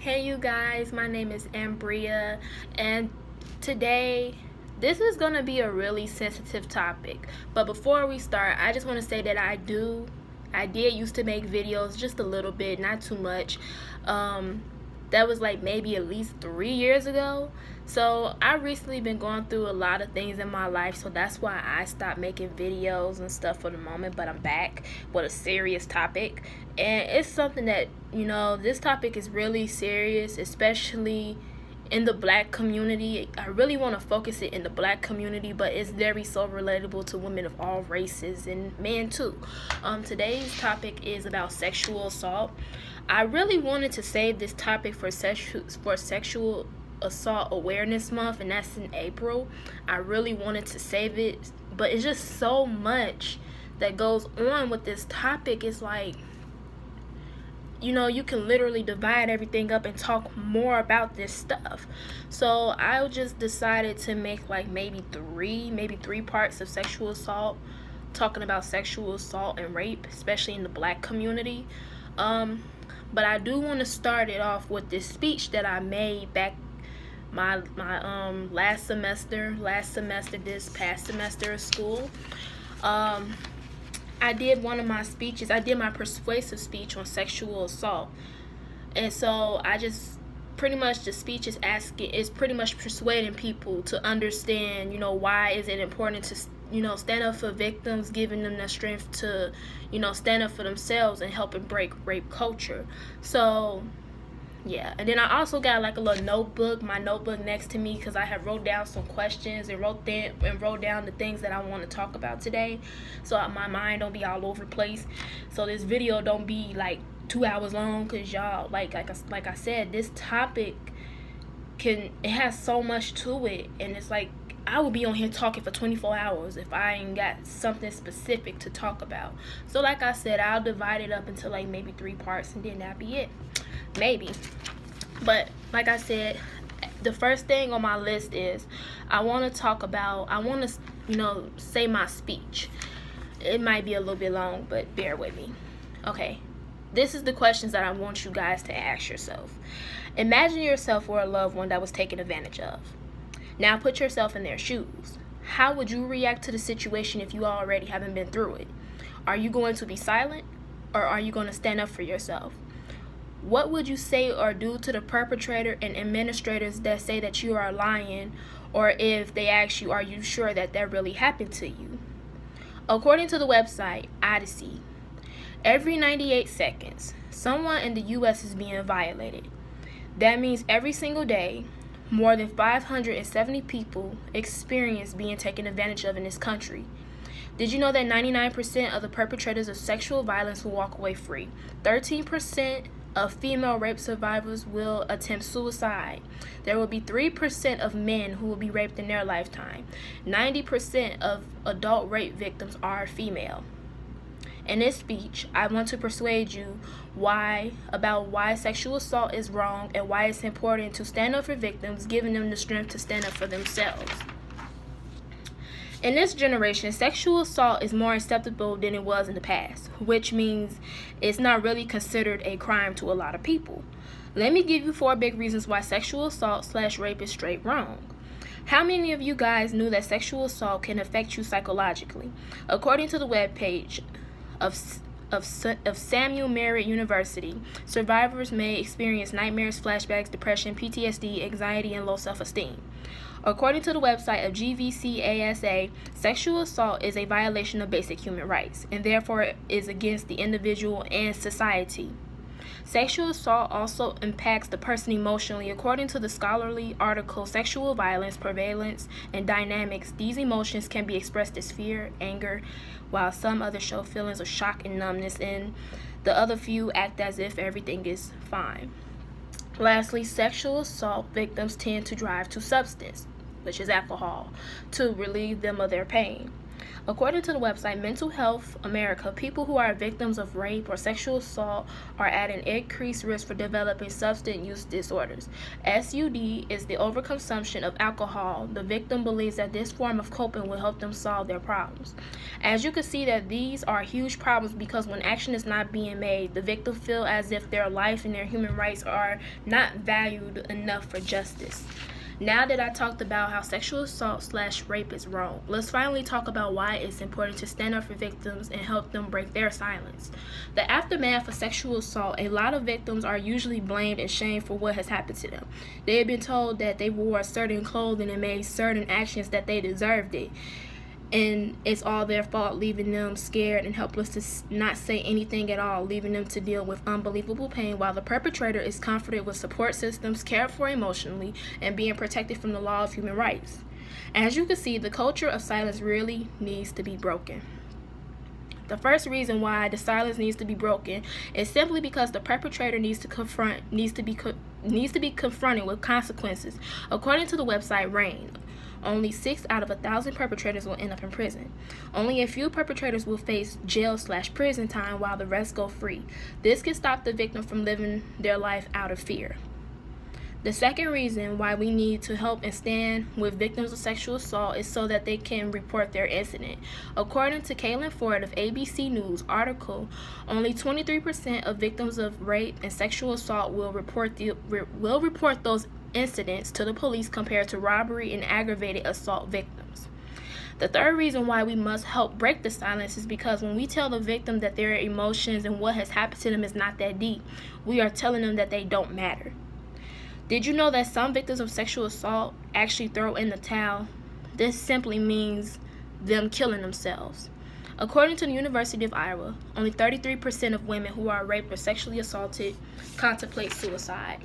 Hey you guys, my name is Ambria, and today this is going to be a really sensitive topic. But before we start, I just want to say that I did used to make videos just a little bit, not too much. That was like maybe at least 3 years ago. So I recently been going through a lot of things in my life, so that's why I stopped making videos and stuff for the moment. But I'm back with a serious topic, and it's something that, this topic is really serious, especially in the black community. I really want to focus it in the black community, but it's very so relatable to women of all races and men too. Today's topic is about sexual assault. I really wanted to save this topic for sexual assault awareness month, and that's in April. I really wanted to save it, but it's just so much that goes on with this topic. It's like, you can literally divide everything up and talk more about this stuff. So I just decided to make like maybe three parts of sexual assault, talking about sexual assault and rape, especially in the black community. But I do want to start it off with this speech that I made back my last semester, this past semester of school. I did one of my speeches. I did my persuasive speech on sexual assault, and so I just pretty much, the speech is pretty much persuading people to understand, why is it important to stand up for victims, giving them the strength to stand up for themselves and helping break rape culture. So yeah, and then I also got like a little notebook, my notebook next to me, because I have wrote down some questions and wrote down the things that I want to talk about today, so my mind don't be all over the place. So this video don't be like 2 hours long, because y'all, like I said, this topic it has so much to it, and it's like I would be on here talking for 24 hours if I ain't got something specific to talk about. So like I said, I'll divide it up into like maybe 3 parts, and then that'll be it. Maybe. But like I said, the first thing on my list is I want to say my speech. It might be a little bit long, but bear with me. Okay. This is the questions that I want you guys to ask yourself. Imagine yourself or a loved one that was taken advantage of. Now put yourself in their shoes. How would you react to the situation if you already haven't been through it? Are you going to be silent, or are you going to stand up for yourself? What would you say or do to the perpetrator and administrators that say that you are lying, or if they ask you, are you sure that really happened to you? According to the website Odyssey, every 98 seconds, someone in the U.S. is being violated. That means every single day, more than 570 people experience being taken advantage of in this country. Did you know that 99% of the perpetrators of sexual violence will walk away free? 13% of female rape survivors will attempt suicide. There will be 3% of men who will be raped in their lifetime. 90% of adult rape victims are female. In this speech, I want to persuade you about why sexual assault is wrong and why it's important to stand up for victims, giving them the strength to stand up for themselves. In this generation, sexual assault is more acceptable than it was in the past, which means it's not really considered a crime to a lot of people. Let me give you 4 big reasons why sexual assault/rape is straight wrong. How many of you guys knew that sexual assault can affect you psychologically? According to the webpage of Samuel Merritt University, survivors may experience nightmares, flashbacks, depression, PTSD, anxiety, and low self-esteem. According to the website of GVCASA, sexual assault is a violation of basic human rights and therefore is against the individual and society. Sexual assault also impacts the person emotionally. According to the scholarly article Sexual Violence, Prevalence, and Dynamics, these emotions can be expressed as fear, anger, while some others show feelings of shock and numbness, and the other few act as if everything is fine. Lastly, sexual assault victims tend to drive to substance, which is alcohol, to relieve them of their pain. According to the website Mental Health America, people who are victims of rape or sexual assault are at an increased risk for developing substance use disorders. SUD is the overconsumption of alcohol. The victim believes that this form of coping will help them solve their problems. As you can see, that these are huge problems because when action is not being made, the victim feel as if their life and their human rights are not valued enough for justice. Now that I talked about how sexual assault/rape is wrong, let's finally talk about why it's important to stand up for victims and help them break their silence. The aftermath of sexual assault, a lot of victims are usually blamed and shamed for what has happened to them. They have been told that they wore certain clothing and made certain actions that they deserved it. And it's all their fault, leaving them scared and helpless to not say anything at all, leaving them to deal with unbelievable pain while the perpetrator is comforted with support systems, cared for emotionally, and being protected from the law of human rights. As you can see, the culture of silence really needs to be broken. The first reason why the silence needs to be broken is simply because the perpetrator needs to be confronted with consequences. According to the website RAINN, only 6 out of 1,000 perpetrators will end up in prison. Only a few perpetrators will face jail/prison time while the rest go free. This can stop the victim from living their life out of fear. The second reason why we need to help and stand with victims of sexual assault is so that they can report their incident. According to Caitlin Ford of ABC News article, only 23% of victims of rape and sexual assault will report those incidents to the police compared to robbery and aggravated assault victims. The third reason why we must help break the silence is because when we tell the victim that their emotions and what has happened to them is not that deep, we are telling them that they don't matter. Did you know that some victims of sexual assault actually throw in the towel? This simply means them killing themselves. According to the University of Iowa, only 33% of women who are raped or sexually assaulted contemplate suicide.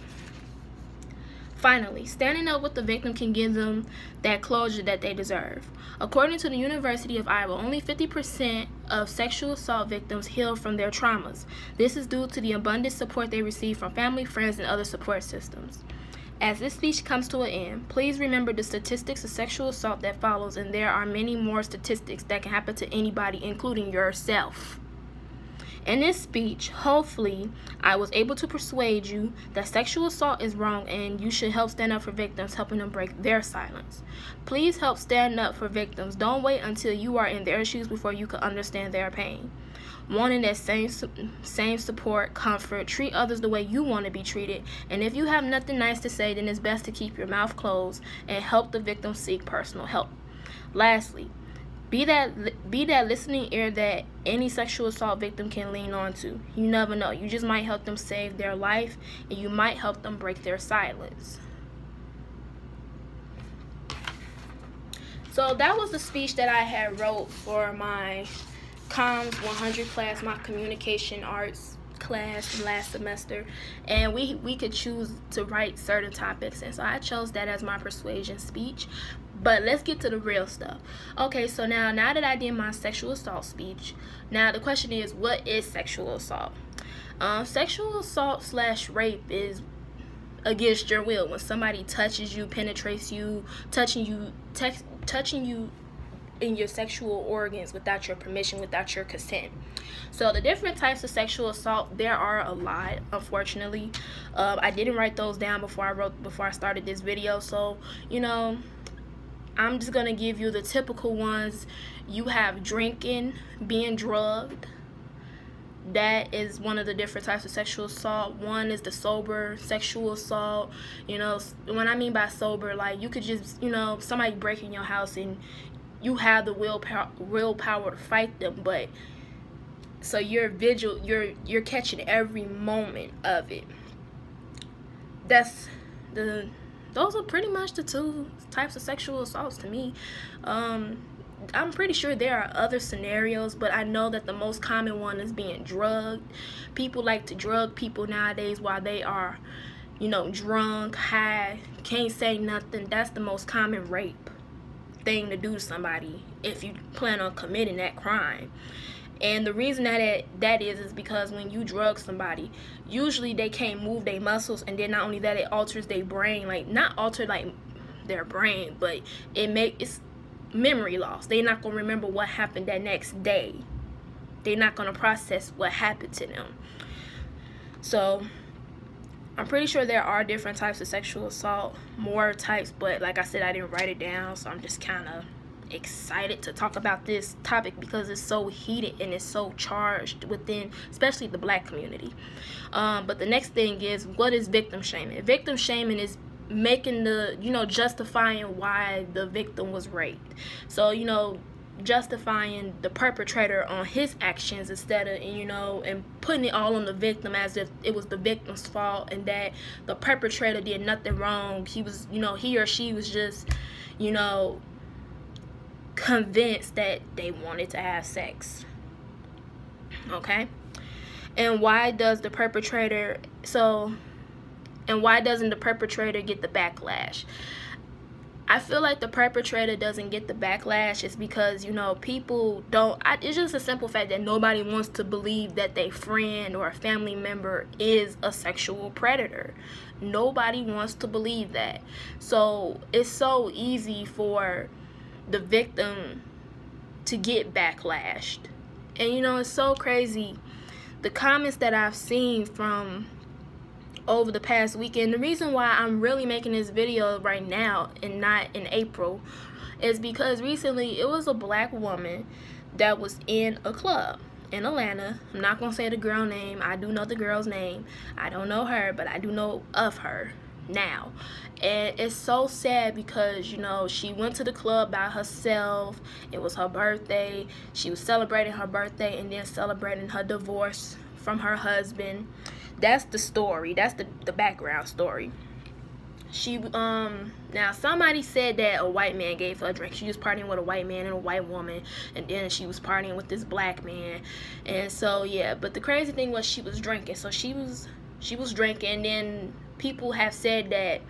Finally, standing up with the victim can give them that closure that they deserve. According to the University of Iowa, only 50% of sexual assault victims heal from their traumas. This is due to the abundant support they receive from family, friends, and other support systems. As this speech comes to an end, please remember the statistics of sexual assault that follows, and there are many more statistics that can happen to anybody, including yourself. In this speech, hopefully, I was able to persuade you that sexual assault is wrong and you should help stand up for victims, helping them break their silence. Please help stand up for victims. Don't wait until you are in their shoes before you can understand their pain. Wanting that same support, comfort, treat others the way you want to be treated, and if you have nothing nice to say, then it's best to keep your mouth closed and help the victim seek personal help. Lastly, be that listening ear that any sexual assault victim can lean on to. You never know. You just might help them save their life, and you might help them break their silence. So that was the speech that I had wrote for my Comms 100 class, my communication arts class from last semester, and we could choose to write certain topics, and so I chose that as my persuasion speech. But let's get to the real stuff. Okay, so now that I did my sexual assault speech, now the question is, what is sexual assault? Sexual assault/rape is against your will. When somebody touches you, penetrates you, touching you in your sexual organs without your permission, without your consent. So the different types of sexual assault, there are a lot, unfortunately. I didn't write those down before I started this video, so I'm just gonna give you the typical ones. You have drinking, being drugged. That is one of the different types of sexual assault. One is the sober sexual assault. When I mean by sober, like you could just, somebody break in your house and you have the willpower to fight them, but so you're vigilant, you're catching every moment of it. Those are pretty much the two types of sexual assaults to me. I'm pretty sure there are other scenarios, but I know that the most common one is being drugged. People like to drug people nowadays while they are, drunk, high, can't say nothing. That's the most common rape thing to do to somebody if you plan on committing that crime. And the reason that is because when you drug somebody, usually they can't move their muscles, and then not only that, it alters their brain. Like, not alter like their brain, but memory loss. They're not going to remember what happened that next day. They're not going to process what happened to them. So I'm pretty sure there are different types of sexual assault, more types, but like I said, I didn't write it down, so I'm just kind of excited to talk about this topic because it's so heated and it's so charged within, especially the Black community. But the next thing is, what is victim shaming? Victim shaming is making the, justifying why the victim was raped. So, justifying the perpetrator on his actions instead of, and putting it all on the victim as if it was the victim's fault and that the perpetrator did nothing wrong. He was, he or she was just, convinced that they wanted to have sex. Okay? And why doesn't the perpetrator get the backlash? I feel like the perpetrator doesn't get the backlash is because, people don't, it's just a simple fact that nobody wants to believe that their friend or a family member is a sexual predator. Nobody wants to believe that. So it's so easy for the victim to get backlashed. And, it's so crazy. The comments that I've seen from over the past weekend, the reason why I'm really making this video right now and not in April is because recently it was a Black woman that was in a club in Atlanta. I'm not gonna say the girl name. I do know the girl's name. I don't know her, but I do know of her now. And it's so sad because, she went to the club by herself. It was her birthday. She was celebrating her birthday and then celebrating her divorce from her husband. That's the story. That's the background story. She now somebody said that a white man gave her a drink. She was partying with a white man and a white woman, and then she was partying with this Black man. And so yeah, but the crazy thing was she was drinking. So she was drinking, and then people have said that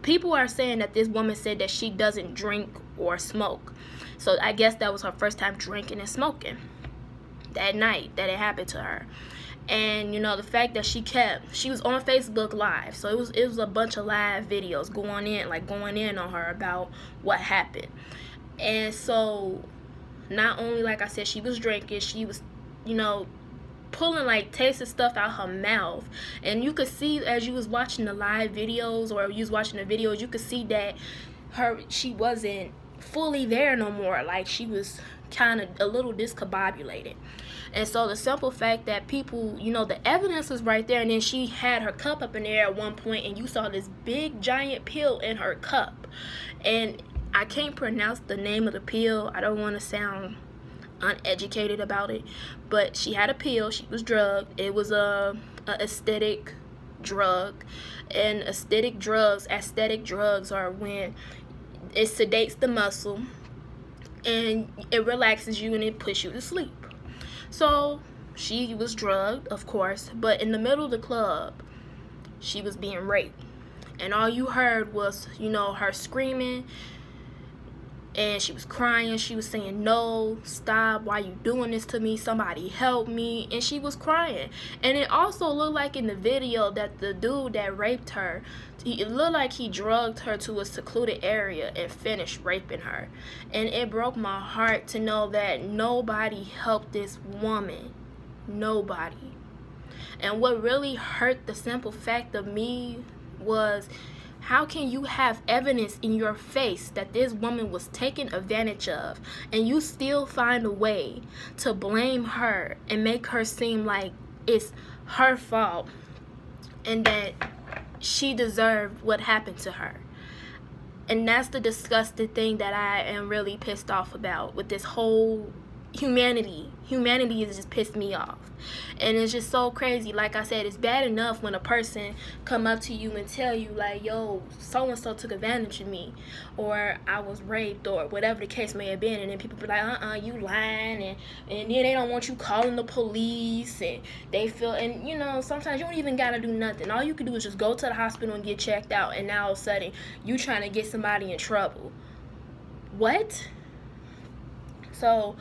people are saying that this woman said that she doesn't drink or smoke. So I guess that was her first time drinking and smoking that night that it happened to her. And the fact that she was on Facebook Live, so it was a bunch of live videos going in on her about what happened. And so not only, like I said, she was drinking, she was pulling tasting stuff out her mouth, and you could see as you was watching the live videos or you was watching the videos, you could see that she wasn't fully there no more. Like, she was kind of a little discombobulated. And so the simple fact that people, the evidence was right there, and then she had her cup up in the air at one point, and you saw this big giant pill in her cup. And I can't pronounce the name of the pill. I don't want to sound uneducated about it, but she had a pill. She was drugged. It was a aesthetic drug, and aesthetic drugs are when it sedates the muscle and it relaxes you and it puts you to sleep. So she was drugged, of course, but in the middle of the club she was being raped, and all you heard was her screaming, and she was crying. She was saying, "No, stop, why you doing this to me? Somebody help me." And she was crying. And it also looked like in the video that the dude that raped her, it looked like he drugged her to a secluded area and finished raping her. And it broke my heart to know that nobody helped this woman. Nobody. And what really hurt the simple fact of me was, how can you have evidence in your face that this woman was taken advantage of, and you still find a way to blame her and make her seem like it's her fault and that she deserved what happened to her? And that's the disgusting thing that I am really pissed off about with this whole humanity has just pissed me off. And it's just so crazy. Like I said, it's bad enough when a person come up to you and tell you like, "Yo, so and so took advantage of me," or "I was raped," or whatever the case may have been, and then people be like, you lying, and then they don't want you calling the police, and they feel, and sometimes you don't even gotta do nothing. All you can do is just go to the hospital and get checked out, and now all of a sudden you trying to get somebody in trouble. What? So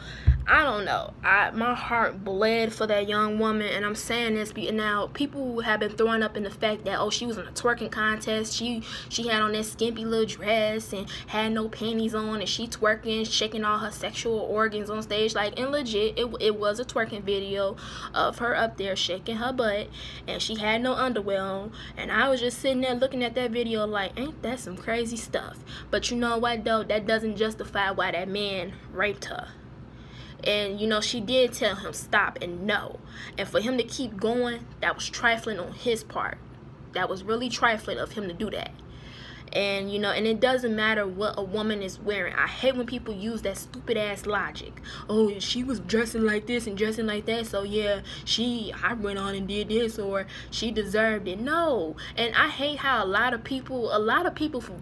I don't know. My heart bled for that young woman, and I'm saying this now. People have been throwing up in the fact that, oh, she was in a twerking contest. She had on that skimpy little dress and had no panties on, and she twerking, shaking all her sexual organs on stage. Like, and legit, it was a twerking video of her up there shaking her butt, and she had no underwear on. And I was just sitting there looking at that video like, ain't that some crazy stuff? But you know what though? That doesn't justify why that man raped her. And, you know, she did tell him stop and no. And for him to keep going, that was trifling on his part. That was really trifling of him to do that. And, you know, and it doesn't matter what a woman is wearing. I hate when people use that stupid ass logic. Oh, she was dressing like this and dressing like that, so yeah, I went on and did this, or she deserved it. No. And I hate how a lot of people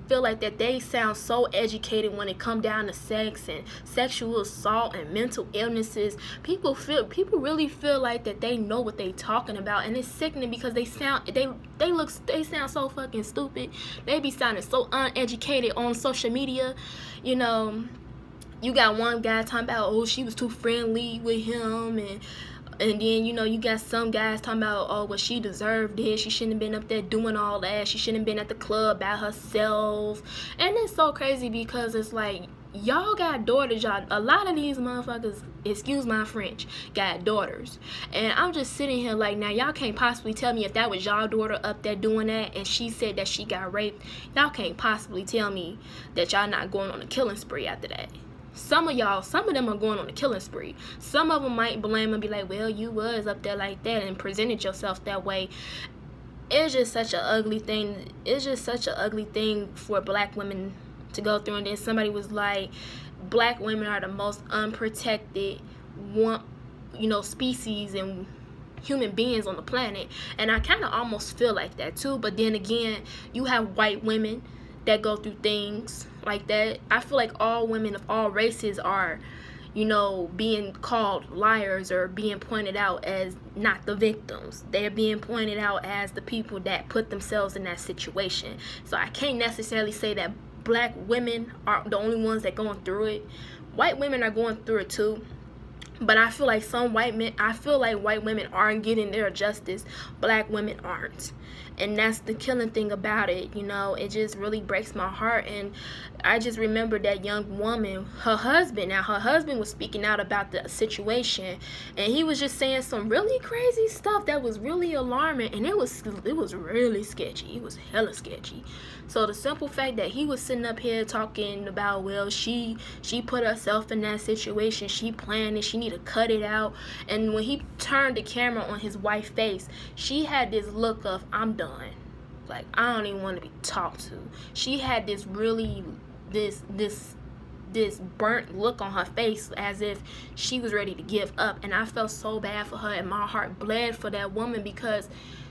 feel like that they sound so educated when it come down to sex and sexual assault and mental illnesses. People really feel like that they know what they talking about, and it's sickening because they sound so fucking stupid. They be sounding so uneducated on social media. You know, you got one guy talking about, oh, she was too friendly with him, and then, you know, you got some guys talking about, oh, well, she deserved it. She shouldn't have been up there doing all that. She shouldn't have been at the club by herself. And it's so crazy because it's like, y'all got daughters. A lot of these motherfuckers, excuse my French, got daughters. And I'm just sitting here like, now y'all can't possibly tell me if that was y'all daughter up there doing that and she said that she got raped. Y'all can't possibly tell me that y'all not going on a killing spree after that. Some of them are going on a killing spree. Some of them might blame and be like, well, you was up there like that and presented yourself that way. It's just such an ugly thing. It's just such an ugly thing for black women to go through. And then somebody was like, black women are the most unprotected species and human beings on the planet. And I kind of almost feel like that too. But then again, you have white women that go through things like that. I feel like all women of all races are, you know, being called liars or being pointed out as not the victims. They're being pointed out as the people that put themselves in that situation. So I can't necessarily say that black women are the only ones that going through it. White women are going through it too. But I feel like white women aren't getting their justice. Black women aren't. And that's the killing thing about it, you know. It just really breaks my heart. And I just remember that young woman, her husband was speaking out about the situation, and he was just saying some really crazy stuff that was really alarming, and it was really sketchy. It was hella sketchy. So the simple fact that he was sitting up here talking about, well, she put herself in that situation, she planned it, she need to cut it out. And when he turned the camera on his wife's face, she had this look of, I'm done. Like, I don't even want to be talked to. She had this really this burnt look on her face as if she was ready to give up. And I felt so bad for her, and my heart bled for that woman, because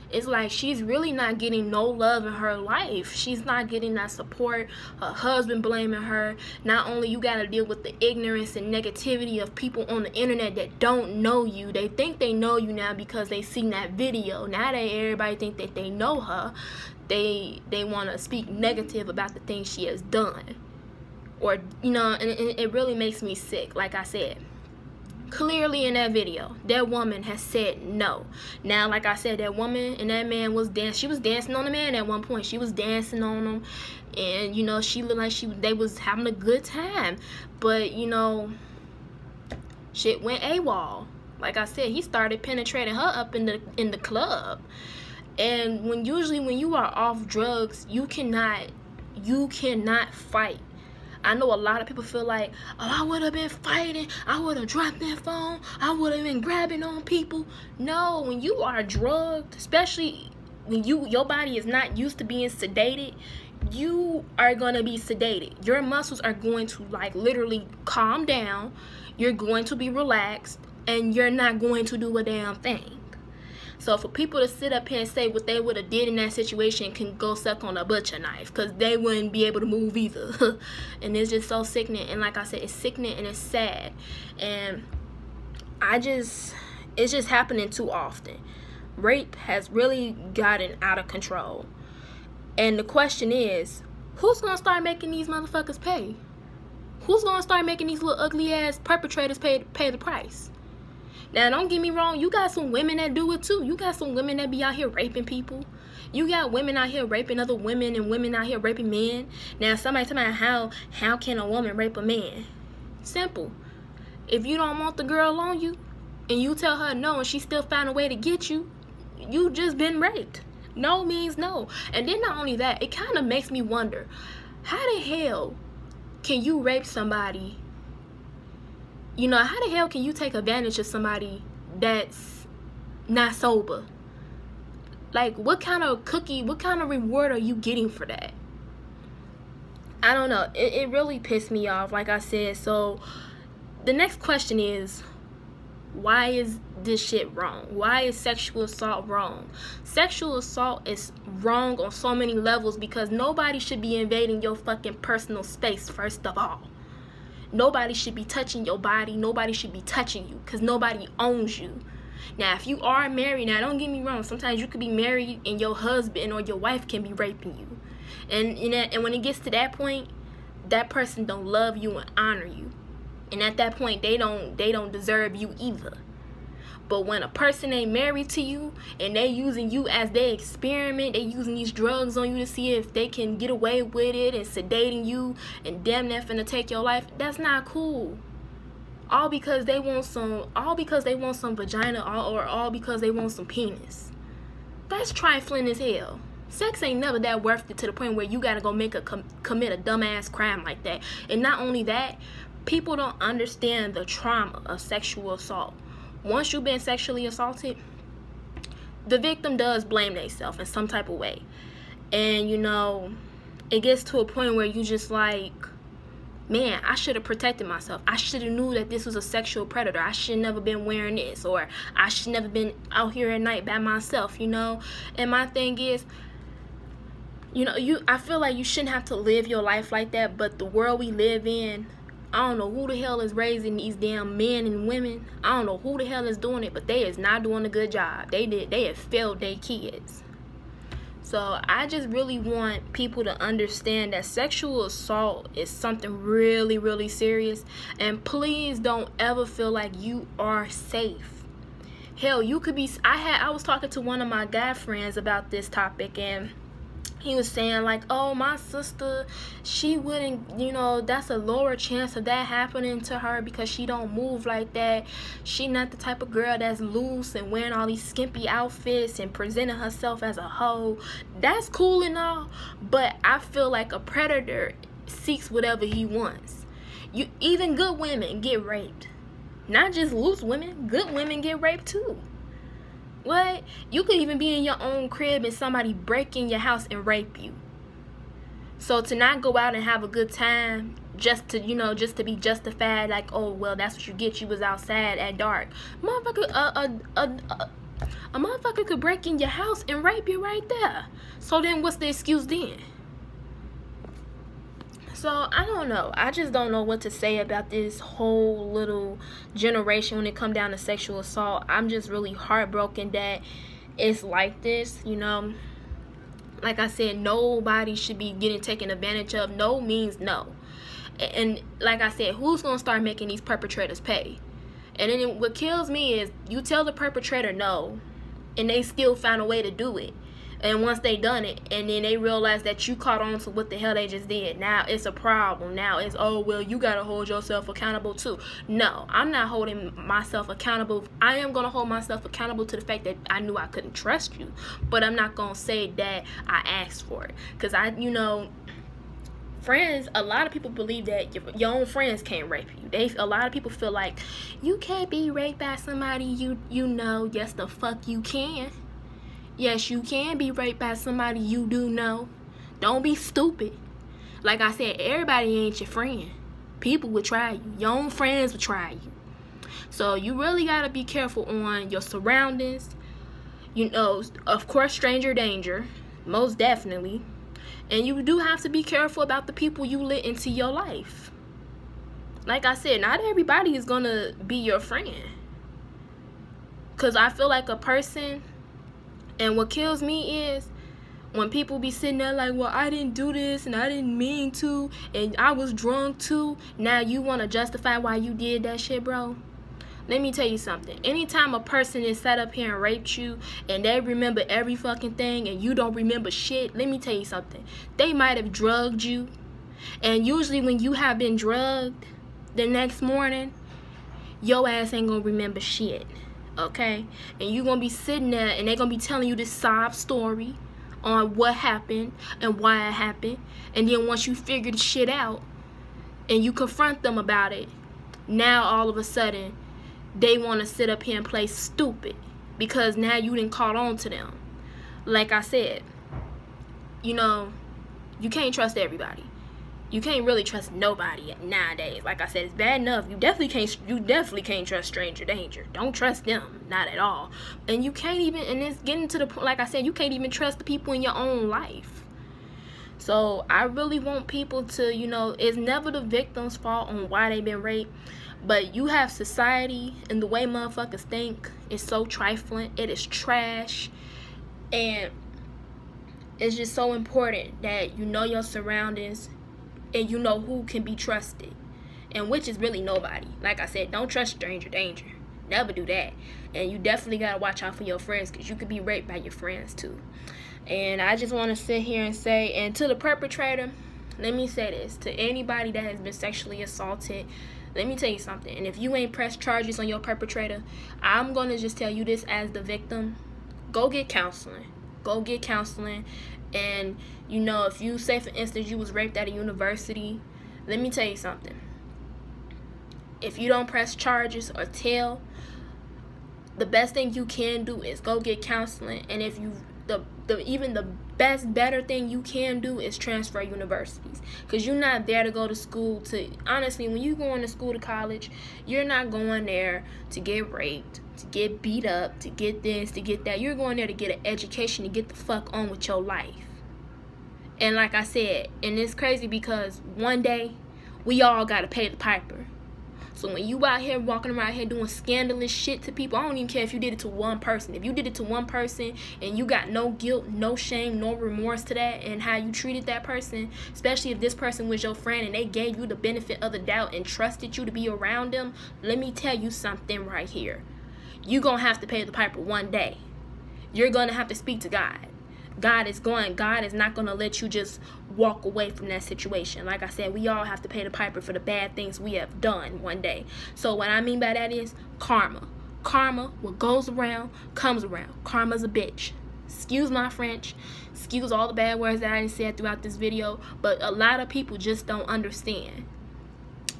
it's like she's really not getting no love in her life. She's not getting that support. Her husband blaming her. Not only you got to deal with the ignorance and negativity of people on the internet that don't know you. They think they know you now because they seen that video. Now that everybody think that they know her, they want to speak negative about the things she has done. Or, you know, and it really makes me sick. Like I said, clearly in that video, that woman has said no. Now, like I said, that woman and that man was dancing. She was dancing on the man at one point. She was dancing on him, and you know, she looked like they was having a good time. But you know, shit went AWOL. Like I said, he started penetrating her up in the club. And when you are off drugs, you cannot fight. I know a lot of people feel like, oh, I would have been fighting, I would have dropped that phone, I would have been grabbing on people. No, when you are drugged, especially when your body is not used to being sedated, you are going to be sedated. Your muscles are going to like literally calm down. You're going to be relaxed, and you're not going to do a damn thing. So for people to sit up here and say what they would have did in that situation can go suck on a butcher knife, because they wouldn't be able to move either. And it's just so sickening. And like I said, it's sickening and it's sad. And it's just happening too often. Rape has really gotten out of control. And the question is, who's going to start making these motherfuckers pay? Who's gonna start making these little ugly ass perpetrators pay the price? Now, don't get me wrong, you got some women that do it too. You got some women that be out here raping people. You got women out here raping other women, and women out here raping men. Now, somebody tell me how can a woman rape a man? Simple. If you don't want the girl on you, and you tell her no, and she still find a way to get you, you just been raped. No means no. And then not only that, it kind of makes me wonder, how the hell can you rape somebody? You know, how the hell can you take advantage of somebody that's not sober? Like, what kind of reward are you getting for that? I don't know. It really pissed me off, like I said. So, the next question is, why is this shit wrong? Why is sexual assault wrong? Sexual assault is wrong on so many levels because nobody should be invading your fucking personal space, first of all. Nobody should be touching your body. Nobody should be touching you because nobody owns you. Now, if you are married, now don't get me wrong, sometimes you could be married and your husband or your wife can be raping you. And when it gets to that point, that person don't love you and honor you. And at that point, they don't deserve you either. But when a person ain't married to you and they using you as their experiment, they using these drugs on you to see if they can get away with it and sedating you and damn near finna take your life, that's not cool. All because they want some vagina, or all because they want some penis. That's trifling as hell. Sex ain't never that worth it to the point where you gotta go commit a dumbass crime like that. And not only that, people don't understand the trauma of sexual assault. Once you've been sexually assaulted, the victim does blame themselves in some type of way. And, you know, it gets to a point where you just like, man, I should have protected myself. I should have knew that this was a sexual predator. I should never been wearing this. Or I should never been out here at night by myself, you know. And my thing is, you know, I feel like you shouldn't have to live your life like that. But the world we live in, I don't know who the hell is raising these damn men and women. I don't know who the hell is doing it, but they is not doing a good job. They have failed their kids. So I just really want people to understand that sexual assault is something really, really serious. And please don't ever feel like you are safe. Hell, you could be, I was talking to one of my guy friends about this topic, and he was saying like, oh, my sister, she wouldn't, you know, that's a lower chance of that happening to her because she don't move like that. She not the type of girl that's loose and wearing all these skimpy outfits and presenting herself as a hoe. That's cool and all, but I feel like a predator seeks whatever he wants. Even good women get raped. Not just loose women, good women get raped too. What? You could even be in your own crib and somebody break in your house and rape you. So to not go out and have a good time just to, you know, just to be justified like, oh, well, that's what you get. You was outside at dark. Motherfucker, a motherfucker could break in your house and rape you right there. So then what's the excuse then? So, I don't know. I just don't know what to say about this whole little generation when it comes down to sexual assault. I'm just really heartbroken that it's like this, you know. Like I said, nobody should be getting taken advantage of. No means no. And like I said, who's going to start making these perpetrators pay? And then what kills me is you tell the perpetrator no, and they still find a way to do it. And once they done it, and then they realize that you caught on to what the hell they just did, now it's a problem. Now it's, oh, well, you got to hold yourself accountable too. No, I'm not holding myself accountable. I am going to hold myself accountable to the fact that I knew I couldn't trust you. But I'm not going to say that I asked for it. Because you know, friends, a lot of people believe that your own friends can't rape you. A lot of people feel like you can't be raped by somebody you know. Yes, the fuck you can. Yes, you can be raped by somebody you do know. Don't be stupid. Like I said, everybody ain't your friend. People will try you. Your own friends will try you. So you really got to be careful on your surroundings. You know, of course, stranger danger. Most definitely. And you do have to be careful about the people you let into your life. Like I said, not everybody is going to be your friend. Because I feel like a person... And what kills me is When people be sitting there like, well, I didn't do this and I didn't mean to and I was drunk too, now you want to justify why you did that shit, bro? Let me tell you something. Anytime a person is sat up here and raped you and they remember every fucking thing and you don't remember shit, let me tell you something. They might have drugged you. And usually when you have been drugged the next morning, your ass ain't gonna remember shit. Okay? And you gonna be sitting there and they gonna be telling you this sob story on what happened and why it happened. And then once you figure the shit out and you confront them about it, now all of a sudden they want to sit up here and play stupid because now you didn't caught on to them. Like I said, you know, you can't trust everybody. You can't really trust nobody nowadays. Like I said, it's bad enough. You definitely can't trust stranger danger. Don't trust them, not at all. And you can't even, and it's getting to the point, like I said, you can't even trust the people in your own life. So I really want people to, you know, it's never the victim's fault on why they've been raped. But you have society and the way motherfuckers think is so trifling. It is trash. And it's just so important that you know your surroundings and you know who can be trusted. And which is really nobody. Like I said, don't trust stranger danger. Never do that. And you definitely got to watch out for your friends because you could be raped by your friends too. And I just want to sit here and say, and to the perpetrator, let me say this. To anybody that has been sexually assaulted, let me tell you something. And if you ain't pressed charges on your perpetrator, I'm going to just tell you this as the victim. Go get counseling. Go get counseling. And, you know, if you say, for instance, you was raped at a university, let me tell you something. If you don't press charges or tell, the best thing you can do is go get counseling. And if you, even the better thing you can do is transfer universities, because you're not there to go to school to, honestly, when you going to school to college, you're not going there to get raped, to get beat up, to get this, to get that. You're going there to get an education, to get the fuck on with your life. And like I said, and it's crazy because one day we all got to pay the piper. So when you out here walking around here doing scandalous shit to people, I don't even care if you did it to one person. If you did it to one person and you got no guilt, no shame, no remorse to that and how you treated that person, especially if this person was your friend and they gave you the benefit of the doubt and trusted you to be around them, let me tell you something right here. You're going to have to pay the piper one day. You're going to have to speak to God. God is not going to let you just walk away from that situation. Like I said, we all have to pay the piper for the bad things we have done one day. So what I mean by that is karma. Karma, what goes around, comes around. Karma's a bitch. Excuse my French. Excuse all the bad words that I said throughout this video. But a lot of people just don't understand.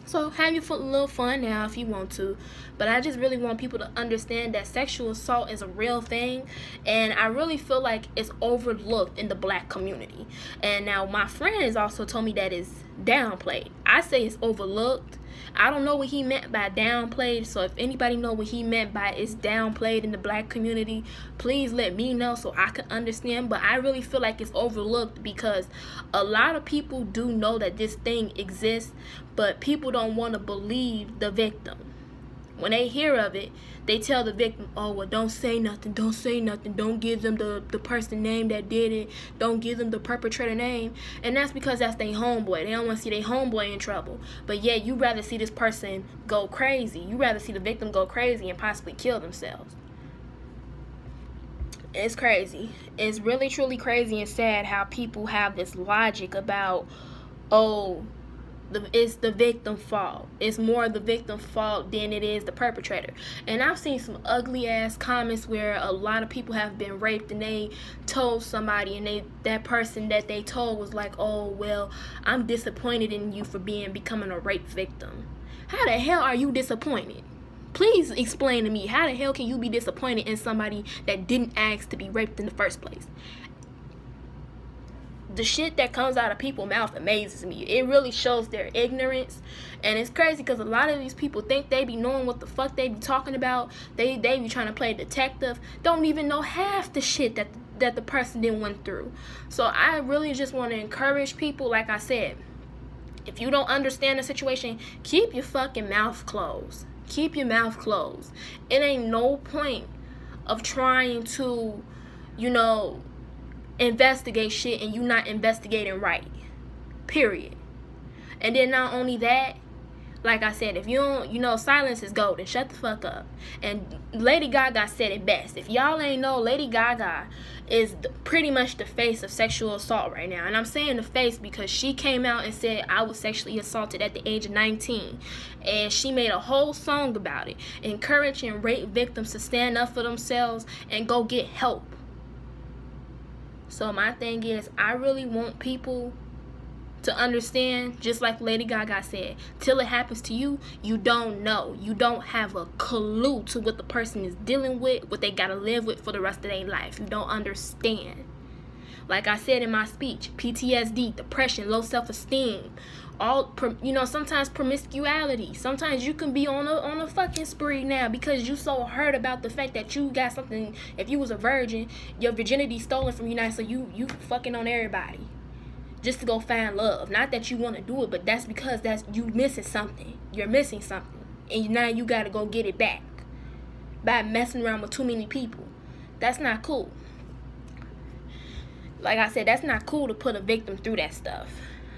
So have your little fun now if you want to. But I just really want people to understand that sexual assault is a real thing. And I really feel like it's overlooked in the black community. And now my friend has also told me that it's downplayed. I say it's overlooked. I don't know what he meant by downplayed. So if anybody know what he meant by it's downplayed in the black community, please let me know so I can understand. But I really feel like it's overlooked because a lot of people do know that this thing exists, but people don't want to believe the victim. When they hear of it, they tell the victim, oh, well, don't say nothing, don't say nothing, don't give them the person name that did it, don't give them the perpetrator name. And that's because that's their homeboy. They don't want to see their homeboy in trouble. But yeah, you'd rather see this person go crazy. You'd rather see the victim go crazy and possibly kill themselves. It's crazy. It's really, truly crazy and sad how people have this logic about, oh, it's the victim's fault. It's more the victim's fault than it is the perpetrator. And I've seen some ugly ass comments where a lot of people have been raped and they told somebody and that person that they told was like, oh, well, I'm disappointed in you for becoming a rape victim. How the hell are you disappointed? Please explain to me, how the hell can you be disappointed in somebody that didn't ask to be raped in the first place? The shit that comes out of people's mouth amazes me. It really shows their ignorance. And it's crazy because a lot of these people think they be knowing what the fuck they be talking about. They be trying to play detective. Don't even know half the shit that the person didn't went through. So I really just want to encourage people, like I said, if you don't understand the situation, keep your fucking mouth closed. Keep your mouth closed. It ain't no point of trying to, you know, investigate shit and you not investigating right. Period. And then not only that, like I said, if you don't, you know, silence is golden. Shut the fuck up. And Lady Gaga said it best. If y'all ain't know, Lady Gaga is pretty much the face of sexual assault right now. And I'm saying the face because she came out and said I was sexually assaulted at the age of 19. And she made a whole song about it, encouraging rape victims to stand up for themselves and go get help. So my thing is, I really want people to understand, just like Lady Gaga said, till it happens to you, you don't know. You don't have a clue to what the person is dealing with, what they gotta live with for the rest of their life. You don't understand. Like I said in my speech, PTSD, depression, low self-esteem, all, you know, sometimes promiscuity. Sometimes you can be on a fucking spree now because you so hurt about the fact that you got something. If you was a virgin, your virginity stolen from you now, so you fucking on everybody just to go find love. Not that you want to do it, but that's because that's you missing something. You're missing something, and now you gotta go get it back by messing around with too many people. That's not cool. Like I said, that's not cool to put a victim through that stuff.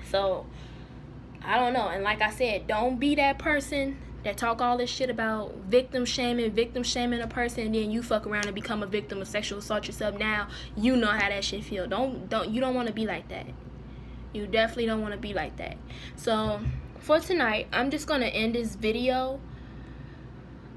So I don't know. And like I said, don't be that person that talk all this shit about victim shaming a person, and then you fuck around and become a victim of sexual assault yourself. Now you know how that shit feel. You don't want to be like that. You definitely don't want to be like that. So for tonight, I'm just gonna end this video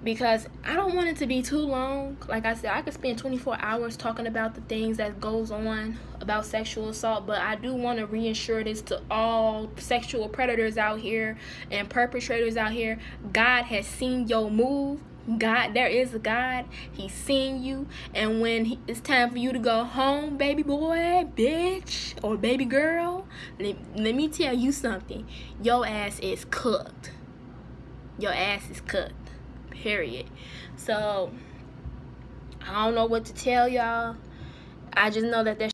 because I don't want it to be too long. Like I said, I could spend 24 hours talking about the things that goes on about sexual assault, but I do want to reassure this to all sexual predators out here and perpetrators out here. God has seen your move. God, there is a God. He's seen you, and when it's time for you to go home, baby boy, bitch, or baby girl, let me tell you something. Your ass is cooked. Your ass is cooked. Period. So I don't know what to tell y'all. I just know that